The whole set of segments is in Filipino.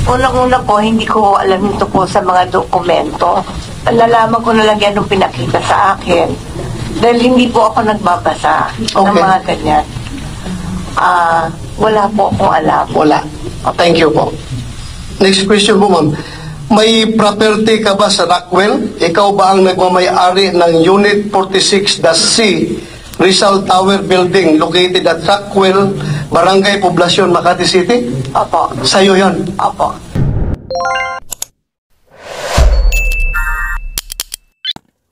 Unang-una po, hindi ko alam ito po sa mga dokumento. Nalalaman ko na lang yan nung pinakita sa akin. Dahil hindi po ako nagbabasa ng mga ganyan. Wala po akong alam. Wala. Thank you po. Next question po, ma'am. May property ka ba sa Rockwell? Ikaw ba ang nagmamay-ari ng Unit 46-C Rizal Tower Building located at Rockwell, Barangay Poblacion, Makati City? Opo. Sa'yo yan? Opo.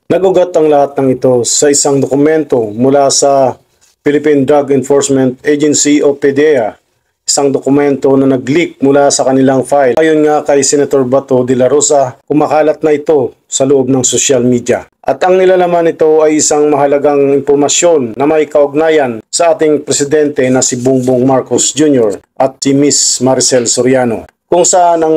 Nagugat ang lahat ng ito sa isang dokumento mula sa Philippine Drug Enforcement Agency o PDEA, isang dokumento na nag-leak mula sa kanilang file. Ayon nga kay Senator Bato de la Rosa, kumakalat na ito sa loob ng social media. At ang nilalaman nito ay isang mahalagang impormasyon na may kaugnayan sa ating presidente na si Bongbong Marcos Jr. at si Miss Maricel Soriano. Kung saan ang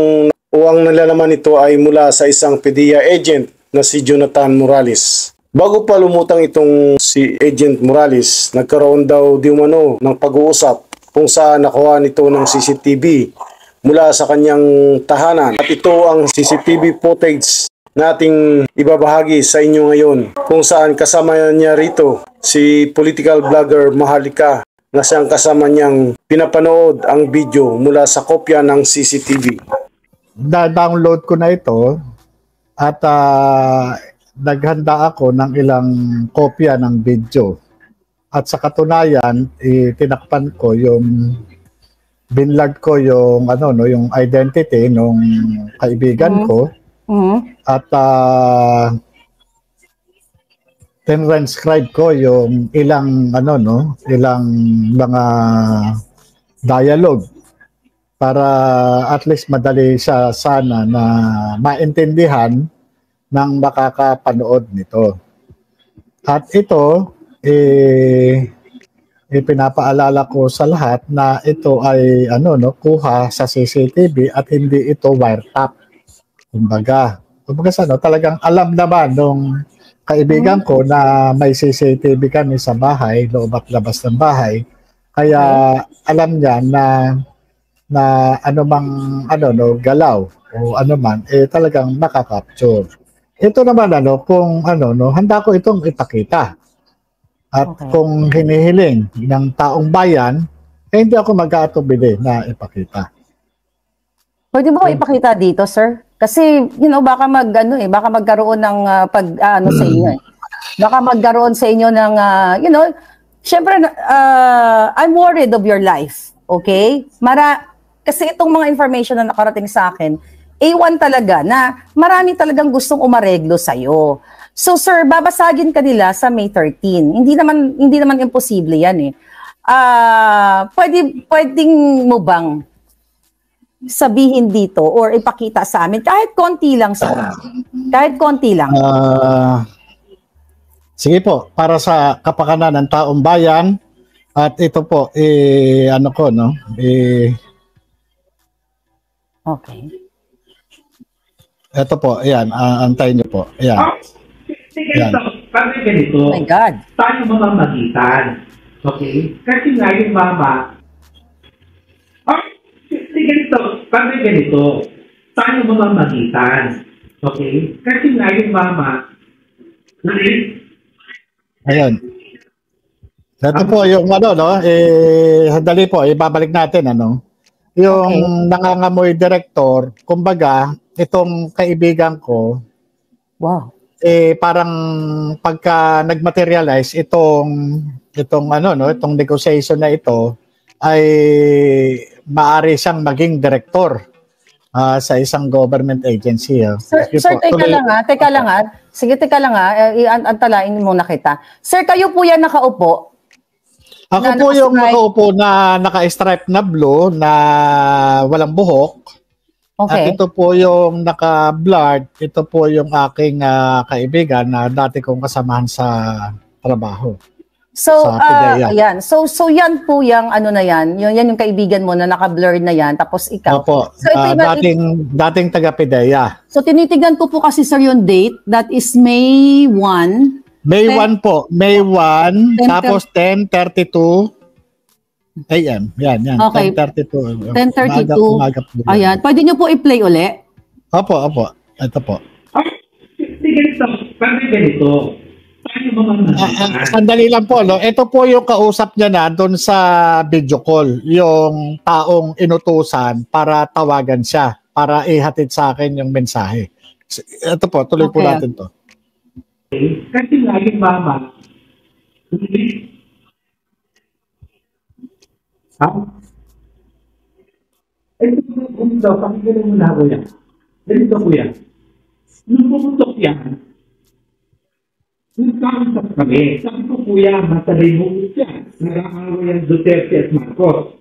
nilalaman nito ay mula sa isang PDEA agent na si Jonathan Morales. Bago pa lumutang itong si Agent Morales, nagkaroon daw di umano ng pag-uusap kung saan nakuha nito ng CCTV mula sa kanyang tahanan. At ito ang CCTV footage nating ibabahagi sa inyo ngayon, kung saan kasama niya rito si political vlogger Maharlika na siyang kasama niyang pinapanood ang video mula sa kopya ng CCTV. Da-download ko na ito at naghanda ako ng ilang kopya ng video. At sa katunayan, tinakpan ko yung binlog ko yung yung identity ng kaibigan ko. At transcribe ko yung ilang ilang mga dialogue para at least madali siya sana na maintindihan ng makakapanood nito. At ito pinapaalala ko sa lahat na ito ay kuha sa CCTV at hindi ito wiretap. Kumbaga talagang alam naman nung kaibigan ko na may CCTV kami sa bahay, loob at labas ng bahay. Kaya alam niya na anumang galaw o anuman talagang makakapture. Ito naman kung handa ko itong ipakita. At kung hinihiling ng taong bayan, hindi ako mag-aatubili na ipakita. Pwede mo ipakita dito, sir? Kasi baka baka magkaroon ng sa inyo. Baka magkaroon sa inyo ng syempre I'm worried of your life. Okay? Kasi itong mga information na nakarating sa akin, A1 talaga na marami talagang gustong umareglo sa'yo. So sir, babasagin ka nila sa May 13. Hindi naman imposible yan eh. Pwedeng mo bang sabihin dito or ipakita sa amin kahit konti lang sa kahit konti lang. Sige po, para sa kapakanan ng taong bayan at ito po okay. Ito po, ayan, antayin niyo po. Ayan. Sige, pag ganito, oh my God. tayo mamamagitan. Okay? Kasi nga yung mama, sige, pag ganito, tayo mamamagitan. Okay? Kasi nga yung mama, ayan. Ito po yung dali po, ibabalik natin yung nangangamoy director, kumbaga, itong kaibigan ko, wow. Parang pagka nagmaterialize itong negotiation na ito ay maari siyang maging director sa isang government agency. Sir, teka lang ha. Sige, teka lang ha. Antalain muna kita. Sir, kayo po yan nakaupo? Ako po yung nakaupo na naka-stripe na blue na walang buhok. Okay. At ito po yung naka-blurred. Ito po yung aking kaibigan na dati kong kasamahan sa trabaho. So, ayan. So yan po yung yan. Yan yung kaibigan mo na naka-blurred na yan. Tapos ikaw. Opo. So, dating taga-PDEA. So, tinitignan ko po kasi sir yung date. That is May 1. May 1 po. May 1. Tapos 10:32. AM. Yan. Okay. 10:32. 10:32. Umaga po yan. Ayan. Pwede nyo po i-play uli? Opo. Ito po. Sige, ganito. Paano mamamagitan? Sandali lang po, no? Ito po yung kausap niya na doon sa video call, yung taong inutusan para tawagan siya, para ihatid sa akin yung mensahe. Ito po, tuloy po Okay. natin to. Kasi nga yung mama, ha? Ito daw, pakinggan mo na kuya. Ganito kuya. Nung pumutok yan, nagkausap kami. Sabi ko kuya, matalay mo yan. Nag-aaway ang Duterte at Marcos.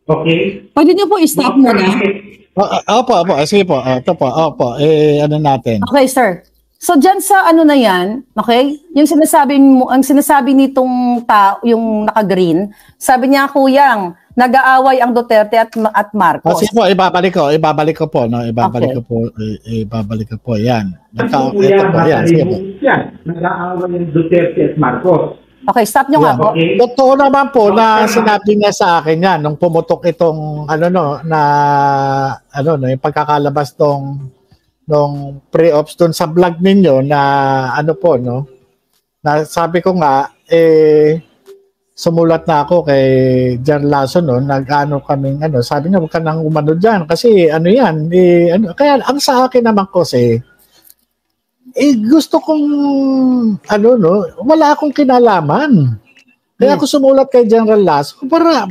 Okay? Pwede nyo po i-stop muna. Opo. Sige po. Ito po. Opo. Ano natin? Okay, sir. So diyan sa ano na 'yan, okay? Yung sinasabi mo, ang sinasabi nitong yung naka-green, sabi niya kuyang nag-aaway ang Duterte at Marcos. Sige po, ibabalik ko po, no? Ibabalik ko po. Yan. Sabi ko Ito kuya, po, yan. Sige matalay po. mo yan. Nag-aaway ang Duterte at Marcos. Okay, stop nyo nga po. Okay? Totoo naman po na sinabi niya sa akin yan nung pumutok itong yung pagkakalabas nung pre-ops doon sa vlog ninyo na na sabi ko nga sumulat na ako kay Jan Lasso kaming sabi niya huwag ka nang umano diyan kasi kaya ang sa akin naman kasi gusto kong wala akong kinalaman. Kaya ako sumulat kay General Lasso para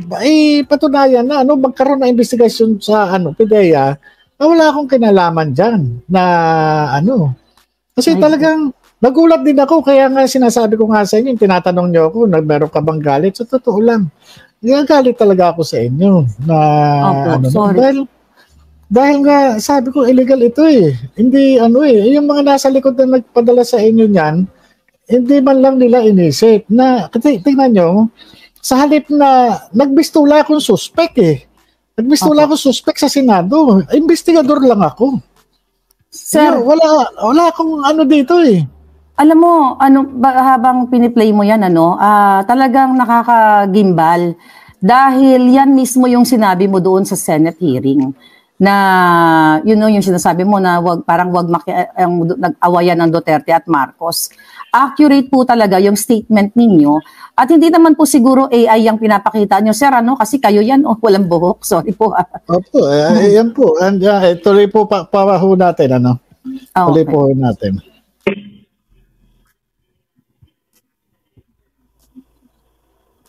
patunayan na magkaroon ng investigasyon sa PDEA na wala akong kinalaman diyan na kasi talagang nagulat din ako kaya nga sinasabi ko nga sa inyo, tinatanong niyo ako meron ka bang galit? So totoo lang. Galit talaga ako sa inyo na sorry. dahil nga sabi ko illegal ito Hindi yung mga nasa likod na nagpadala sa inyo niyan, hindi man lang nila inisip na tingnan nyo, sa halip na nagbistula akong suspect Nagbistula akong suspect sa Senado. Investigador lang ako. Sir, wala akong dito alam mo, habang piniplay mo yan, talagang nakakagimbal. Dahil yan mismo yung sinabi mo doon sa Senate hearing. Na, yung sinasabi mo na parang wag nag-awayan ng Duterte at Marcos. Accurate po talaga yung statement ninyo. At hindi naman po siguro AI yung pinapakita nyo, sir, kasi kayo yan, walang buhok. Sorry po. Opo, yan po. And, tuloy po pawaho natin, Tuloy po natin.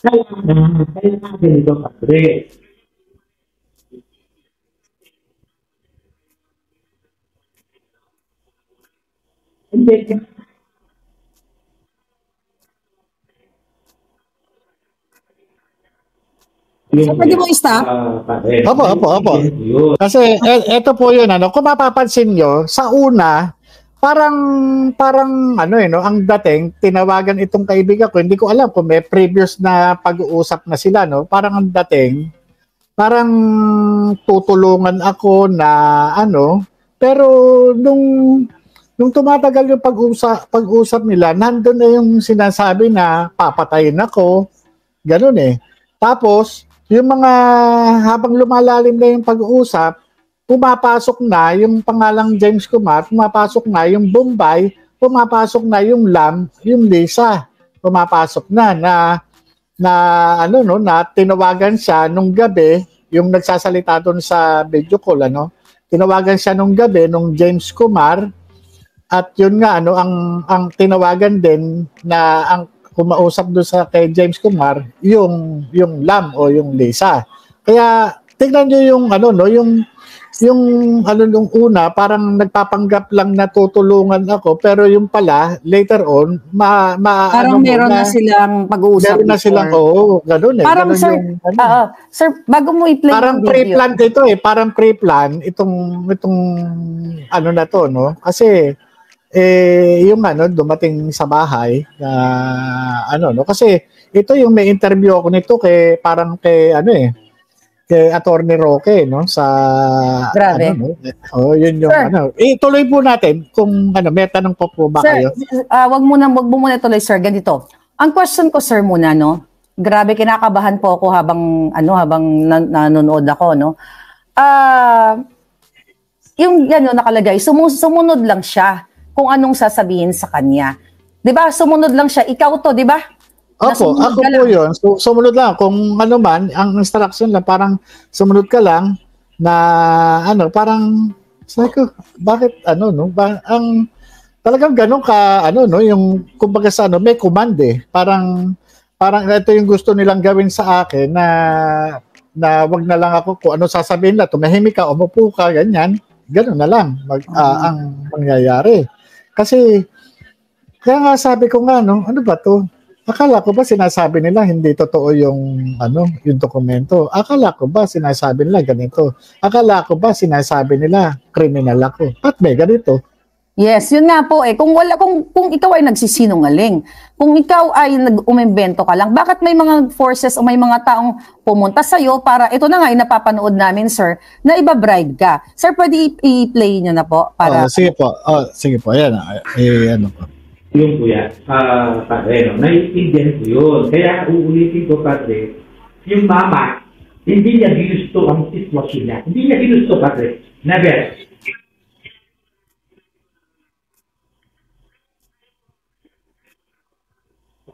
Kailangan ganito, Padre. Hindi. So, pwede mo i-stop? Opo. Kasi eto po yun, kung mapapansin nyo, sa una, parang ang dating, tinawagan itong kaibigan ko, hindi ko alam kung may previous na pag-uusap na sila, parang ang dating, parang tutulungan ako na pero nung tumatagal yung pag-usap nila, nandun na yung sinasabi na papatayin ako, ganun Tapos, yung mga habang lumalalim na yung pag-uusap, pumapasok na yung pangalang James Kumar, pumapasok na yung Bombay, pumapasok na yung Lam, yung Lisa, pumapasok na tinawagan siya nung gabi, yung nagsasalita doon sa video call, tinawagan siya nung gabi nung James Kumar, at yun nga, ang tinawagan din na ang kumausap doon sa kay James Kumar, yung Lam o yung Lisa. Kaya tingnan niyo yung nung una parang nagpapanggap lang na tutulungan ako pero yung pala later on parang meron na silang pag-uusap. Meron na silang ganoon Parang ganun sir, sir, bago mo i-play parang yung video. pre-plan ito parang pre-plan itong na to kasi yung dumating sa bahay kasi ito yung may interview ako nito kay kay Attorney Roque sa Grabe. yun yung Sir, tuloy po natin kung may tanong pa po ba sir, kayo? wag mo muna ituloy, sir, ganito. Ang question ko, sir, muna, Grabe, kinakabahan po ako habang nanonood ako, no. Yung ano nakalagay, sumunod lang siya kung anong sasabihin sa kanya. 'Di ba? Sumunod lang siya. Ikaw to, 'di ba? Opo, Nasumunod ako ka po lang. yun. Sumunod lang. Kung ano man, ang instruction lang, parang sumunod ka lang na ano, parang sabi ko, bakit ano, no? Talagang ganun ka, ano, no? Yung, kumbaga sa ano, may command eh. Parang ito yung gusto nilang gawin sa akin na wag na lang ako kung ano sasabihin na, tumahimik ka, umupo ka, ganyan. Ganun na lang ang mangyayari. Kasi, kaya nga sabi ko nga, no, ano ba to? Akala ko ba sinasabi nila hindi totoo yung yung dokumento? Akala ko ba sinasabi nila ganito? Akala ko ba sinasabi nila criminal ako? At may ganito. Yes, yun nga po eh. Kung ikaw ay nagsisinungaling, kung ikaw ay nag-umimbento ka lang, bakit may mga forces o may mga taong pumunta sa iyo para ito na nga ay napapanood namin, sir, na iba-bribe ka. Sir, pwede i-play niyo na po para Sige po. Sige po. Ayan. Ano po. Yung kuya, padre, no? Naiintindihan ko yun. Kaya uulitin ko, padre, yung mama, hindi niya ginusto ang sitwasyon niya. Hindi niya ginusto, padre. Never.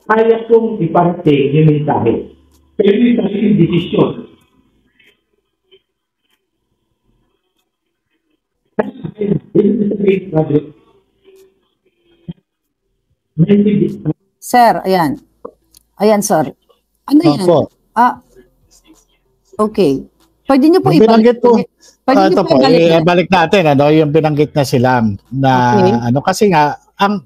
Kaya kong iparating yung mensahe. Pero yung sariling desisyon. Ibig sabihin, padre, Sir, ayan. Ayan, sir. Ano yan? Opo. Okay. Pwede niyo po Yung binanggit po. Pwede niyo Ito po po, ibalik. balik natin yung binanggit na sila na Okay. kasi nga ang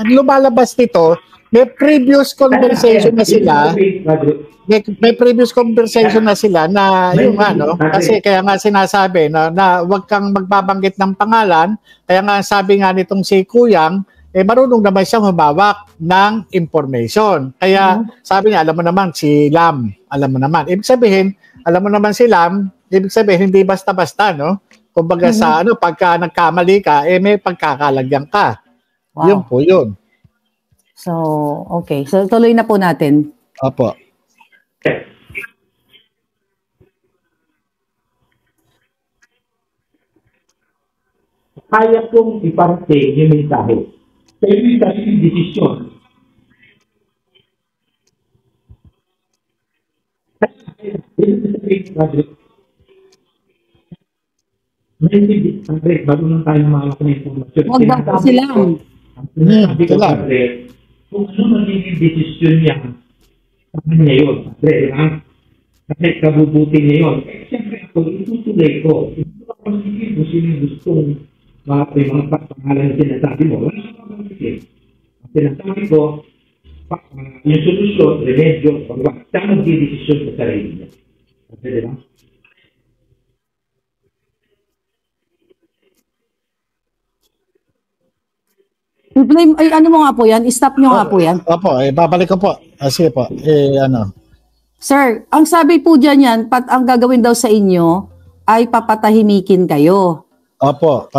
lumalabas nito, may previous conversation na sila. May previous conversation na sila na yung kasi kaya nga sinasabi na wag kang magbabanggit ng pangalan, kaya nga sabi nga nitong si Kuyang, marunong naman siyang humawak ng information. Kaya sabi niya, alam mo naman si Lam, alam mo naman. Ibig sabihin, alam mo naman si Lam, ibig sabihin hindi basta-basta, no? Kumbaga sa pagka nagkamali ka, may pagkakalagyan ka. Wow. Yun po yun. So, okay. So, tuloy na po natin. Opo. Kaya kong iparating yung mensahe. Pero yung sariling desisyon. Ibig sabihin, padre, padre, bago lang tayo mawala ng informasyon. Huwag daw po sila. Sinasabi ko, padre, kung ano magiging desisyon niya, sa kanya yun, padre, ha? Kasi kabubuti niya yun. Siyempre ako, itutuloy ko. Hindi ko pasigil kung sino yung gustong mga pangalan na sinasabi mo. Wala ko pasigil. Ang sinasabi ko, yung solusyon, remedyo, siya magdidesisyon sa sarili niya. Kasi diba? Ay, ano mo nga po yan? Stop nyo nga po yan. Opo, babalik ko po. Sige po. Sir, ang sabi po dyan yan, ang gagawin daw sa inyo ay papatahimikin kayo. Opo,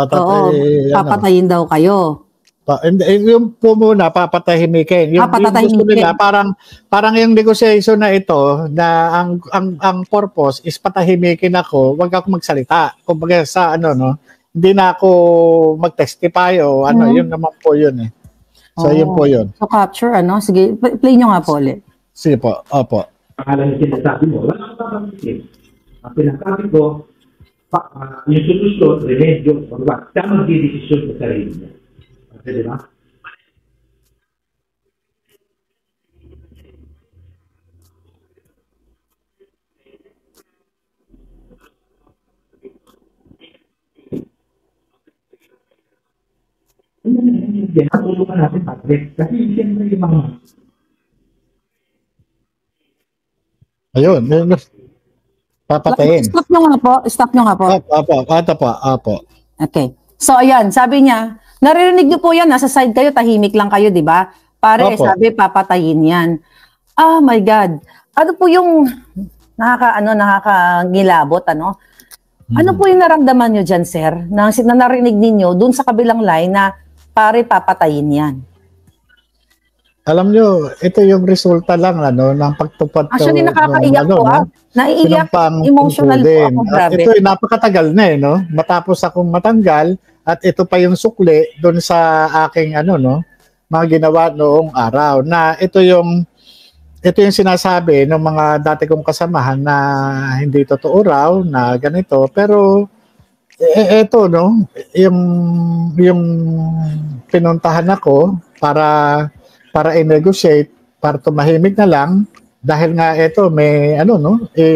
Papatayin daw kayo. Yung po muna, papatahimikin. Yung gusto nila, parang yung negotiation na ito, na ang purpose is patahimikin ako, wag ako magsalita. Kumbaga sa hindi na ako mag-testify o yun naman po yun eh. So yun po yun. So capture, sige, play nyo nga po ulit. Sige po, opo. Pangalan na sinasabi mo, wala ko pasigil. Ang sinasabi ko, yung solusyon, remedyo, siya magdidesisyon sa sarili niya. Kasi diba? Natulungan natin, Patrick. Kasi siyempre yung mga Ayun. Papatayin. Stop nyo nga po. Opo. Okay. So, ayan, sabi niya, naririnig niyo po yan, nasa side kayo, tahimik lang kayo, di ba? Pare, Opo. sabi, papatayin yan. Oh my God. Ano po yung nakakangilabot, Ano po yung naramdaman nyo dyan, sir? Na narinig ninyo dun sa kabilang line na pare, papatayin yan. Alam nyo, ito yung resulta lang ng pagtupad Actually, nakakaiyak po, no? Naiiyak, Sinumpang emotional po tungkulin. ako, At grabe. ito ay napakatagal na no? Matapos akong matanggal at ito pa yung sukli doon sa aking mga ginawa noong araw na ito yung sinasabi ng mga dati kong kasamahan na hindi totoo raw na ganito pero ito yung yung pinuntahan ako para i-negotiate para tumahimik na lang dahil nga ito may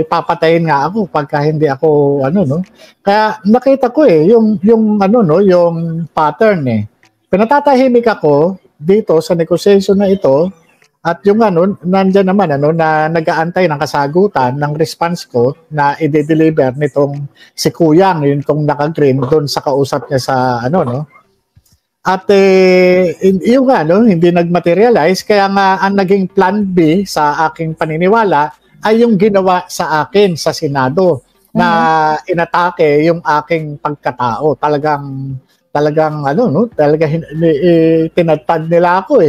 papatayin nga ako pagka hindi ako kaya nakita ko yung yung pattern pinatatahimik ako dito sa negotiation na ito at yung nandiyan naman na nag-aantay ng kasagutan ng response ko na i-deliver nitong si Kuyang yung tong naka-green doon sa kausap niya sa At yung hindi nag-materialize kaya nga ang naging plan B sa aking paniniwala ay yung ginawa sa akin sa Senado na inatake yung aking pagkatao. Talagang tinatag nila ako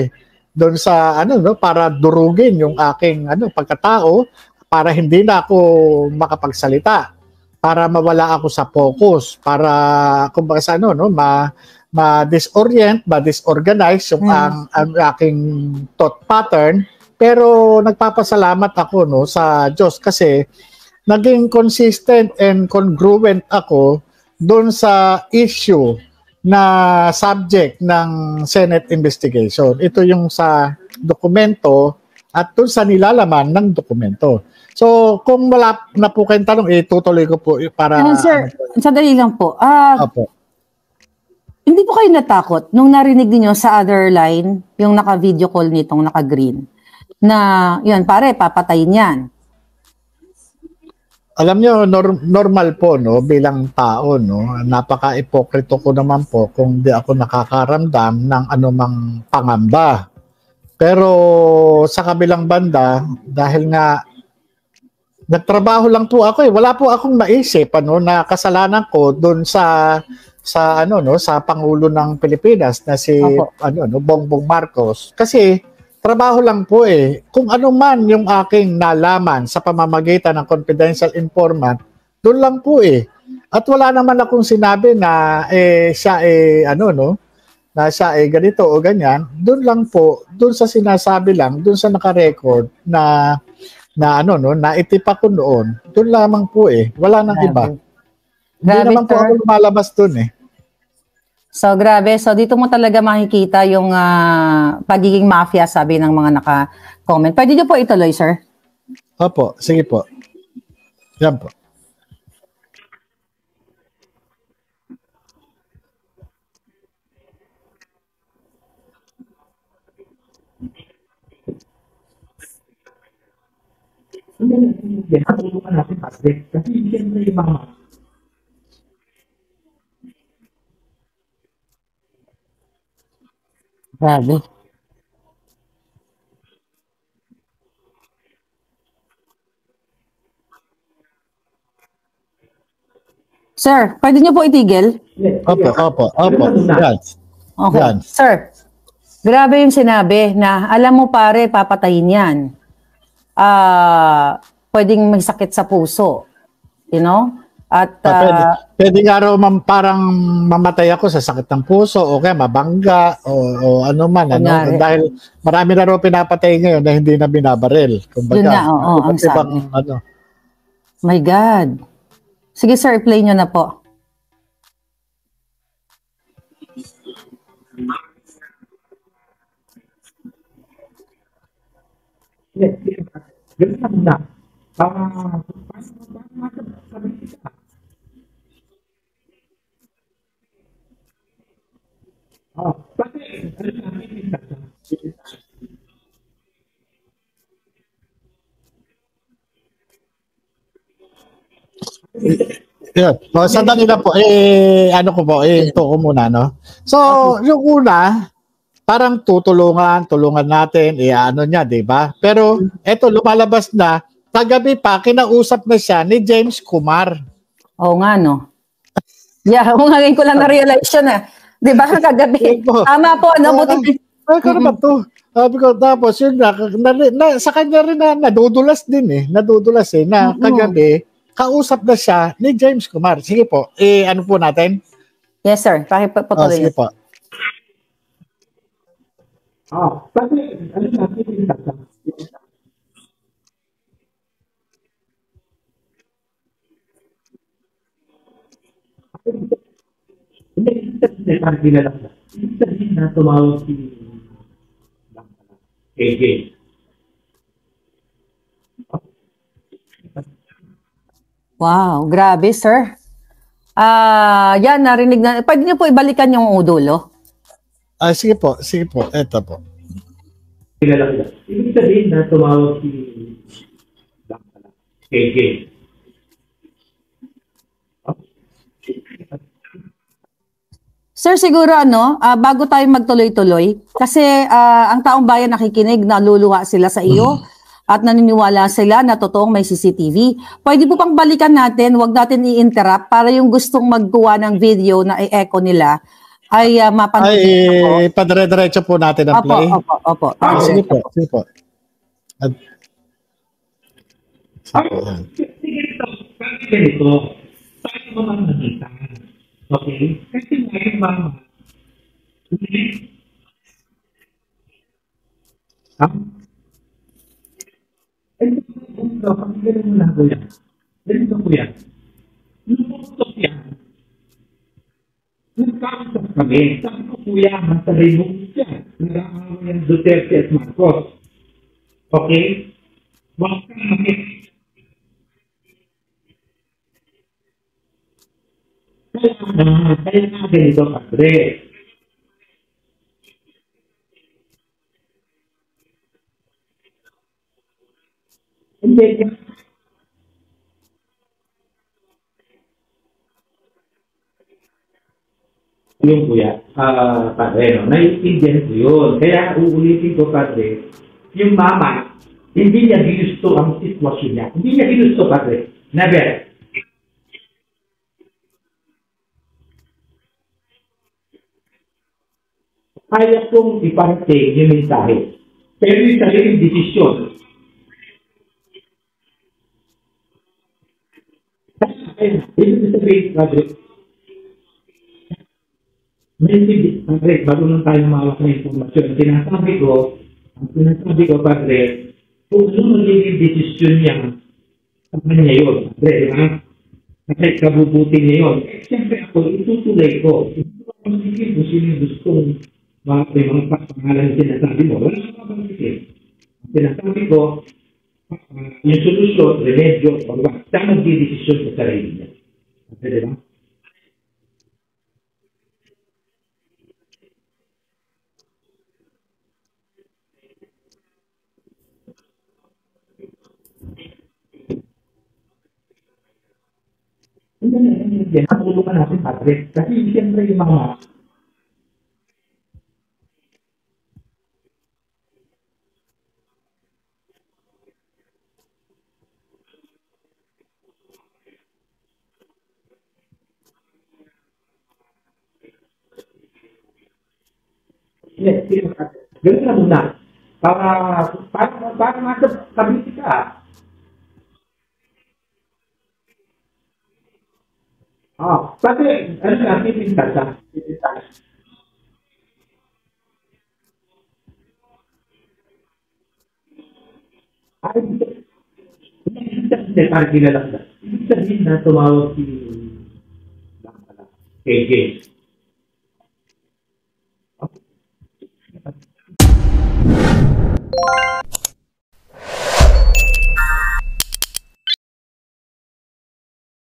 doon sa para durugin yung aking pagkatao para hindi na ako makapagsalita para mawala ako sa focus para kumbaga sa ma-disorient, ma-disorganize yung ang aking thought pattern pero nagpapasalamat ako sa Diyos kasi naging consistent and congruent ako doon sa issue na subject ng Senate investigation. Ito yung sa dokumento at doon sa nilalaman ng dokumento. So, kung wala na po kayong tanong, tutuloy ko po para... Sir, sandali lang po. Opo. Hindi po kayo natakot nung narinig niyo sa other line, yung naka-video call nitong naka-green, na, yun, pare, papatayin yan. Alam nyo, normal po bilang tao napaka-ipokrito ko naman po kung di ako nakakaramdam ng anumang pangamba. Pero sa kabilang banda dahil nga nagtrabaho lang po ako wala po akong naisip na kasalanan ko doon sa Pangulo ng Pilipinas na si Bongbong Marcos kasi trabaho lang po Kung ano man yung aking nalaman sa pamamagitan ng confidential informant, doon lang po At wala naman akong sinabi na siya na siya ganito o ganyan. Doon lang po, doon sa sinasabi lang, doon sa naka-record na naitipa ko noon. Doon lamang po Wala nang iba. Hindi naman po ako lumalabas doon So, grabe. So, dito mo talaga makikita yung pagiging mafia, sabi ng mga naka-comment. Pwede niyo po ituloy, sir? Opo, sige po. Yan po. Natulungan natin kasi siyempre yung mga Grabe. Sir, pwede niyo po itigil? Opo. Yan. Okay. Yan. Sir, grabe yung sinabi na alam mo pare, papatayin yan. Pwedeng may sakit sa puso. You know? At pwede nga raw parang mamatay ako sa sakit ng puso o kaya mabangga o ano man. Dahil marami na raw pinapatay ngayon na hindi na binabaril. Kumbaga, yun nga, ang sabi. My God. Sige sir, i-play nyo na po. ganun na. Yeah. Sandali lang po. Ano ko po, ito ko muna, no? So, yung una, parang tulungan natin, ano niya, di ba? Pero, eto, lumalabas na, kagabi pa, kinausap na siya ni James Kumar. Oo nga, no? Yeah, ngayon ko lang na-realize yun, Di ba, kagabi? Tama po, no? Ay, ko naman to. Sabi ko, tapos yun sa kanya rin na nadudulas din nadudulas na kagabi, kausap na siya ni James Kumar. Sige po, ano po natin? Yes, sir. Pakipatuloy Sige niyo. po. Kasi, ano natin, hindi parang kilala ko. Ibig sabihin na tumawag si AJ. Wow, grabe, sir. Yan, narinig na. Pwede niyo po ibalikan yung udulo? Sige po, eto po. Kilala ko. Ibig sabihin na tumawag si AJ. Sir, siguro bago tayo magtuloy-tuloy, kasi ang taong bayan nakikinig, naluluha sila sa iyo at naniniwala sila na totoong may CCTV. Pwede po pang balikan natin, wag natin i-interrupt para yung gustong magkuha ng video na i-echo nila ay mapanood. Padire-diretso po natin ang play. Opo. Sige po. Sige po, yan. Sige ito. Tayo mamamagitan. Okay? Kasi ngayon, mama. Ganito mo na ko yan. Ganito ko yan. Luputok yan. Nagkakasap kami. Sabi ko, kuya, matalay mo yan. Nag-aawa yan Duterte at Marcos. Okay? Huwag kang makit. Kaya nga ganito, Padre. Hindi. Yung kuya, Padre, naiintindihan ko yun. Kaya uulitin ko, Padre, yung mama, hindi niya ginusto ang sitwasyon niya. Hindi niya ginusto, Padre. Never. Kaya kong iparating yung mensahe. Pero yung sariling desisyon. Ibig sabihin, Padre, Padre, bago lang tayo mawak na informasyon. Ang sinasabi ko, Padre, kung ano magiging desisyon niya, sa kanya yun, Padre, di ba? Kasi kabubuti niya yun. Siyempre ako, itutuloy ko. Ito ang magiging kung sino yung gustong may mga pangalan sinasabi mo. Wala ka mabangitin. Ang sinasabi ko, yung solusyon, remedyo, pagwag, siya magdidesisyon sa sarili niya. Okay, di ba? Hindi, natulungan natin, Padre. Kasi siyempre yung mga yes, ganun na muna. Para nasa kabisi ka. Kasi, ano na, pipintas ka. Ay, hindi, parang kilala ka. Ibig sabihin na tumawag si AJ.